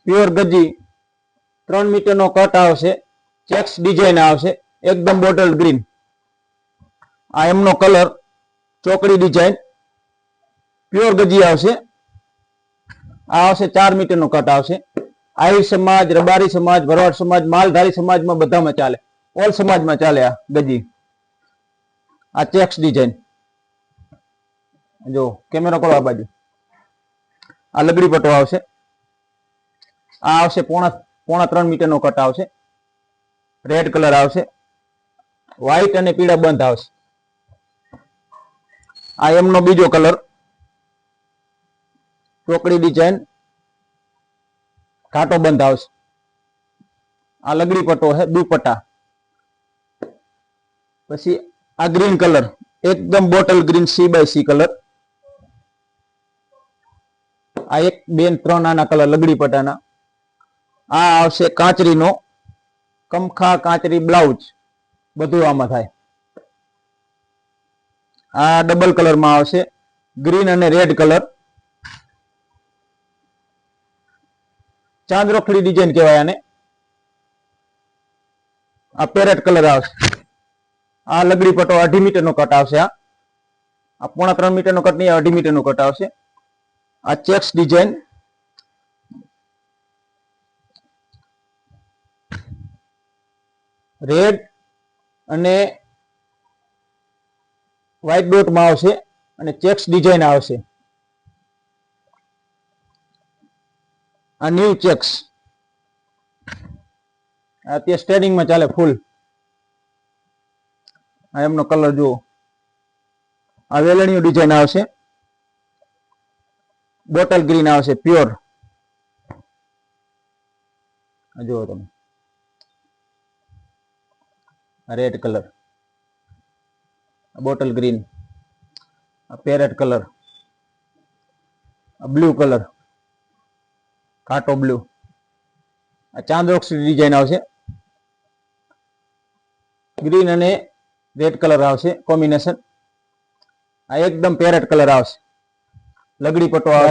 Pure ગજી 3 મીટરનો cut આવશે, checks design આવશે, એકદમ બોટલ ગ્રીન. આ એમનો કલર ચોકડી ડિઝાઇન પ્યોર ગજી આવશે. આ આવશે 4 મીટરનો કટ આવશે. આહિર સમાજ, રબારી સમાજ, ભરવાડ સમાજ, માલધારી સમાજમાં બધામાં ચાલે, ઓલ સમાજમાં ચાલે આ ગજી. આ ચેક્સ ડિઝાઇન જો કેમેરો કરો આ બાજુ. આ લગડી પટ્ટો આવશે. આ આવશે પોણા 3 મીટરનો કટ આવશે, રેડ કલર આવશે, વ્હાઈટ અને પીળા બંધ આવશે. આ એમનો બીજો કલર ચોકડી ડિઝાઇન ઘાટો બંધ આવશે. આ લગડી પટ્ટો છે, દુપટ્ટા. પછી આ ગ્રીન કલર એકદમ બોટલ ગ્રીન C/C કલર. આ 1 2 3 આના કલર લગડી પટ્ટાના. આ આવશે કાચરીનો કમખા કાચરી બ્લાઉઝ, બધું આમાં થાય. આ ડબલ કલરમાં આવશે, ગ્રીન અને રેડ કલર. ચાંદરોખડી ડિઝાઇન કહેવાય આને. આ પેરેટ કલર આવશે. આ લગડી પટ્ટો 2.5 મીટરનો કટ આવશે. આ પોણા 3 મીટરનો કટ નહીં, 2.5 મીટરનો કટ આવશે. આ ચેક્સ ડિઝાઇન રેડ અને વ્હાઈટ ડોટમાં આવશે અને ચેક્સ ડિઝાઇન આવશે. આ ન્યુ ચેક્સ અત્યારે સ્ટેરિંગમાં ચાલે ફૂલ. આ એમનો કલર જુઓ. આ વેલણીયું ડિઝાઇન આવશે, બોટલ ગ્રીન આવશે પ્યોર. જુઓ તમે red colour, bottle green, parrot colour, blue colour ઘાટો બ્લુ. આ ચાંદોક્ષી ડિઝાઇન આવશે, ગ્રીન અને રેડ કલર આવશે કોમ્બિનેશન. આ એકદમ પેરેટ કલર આવશે, લગડી પટ્ટો આવશે.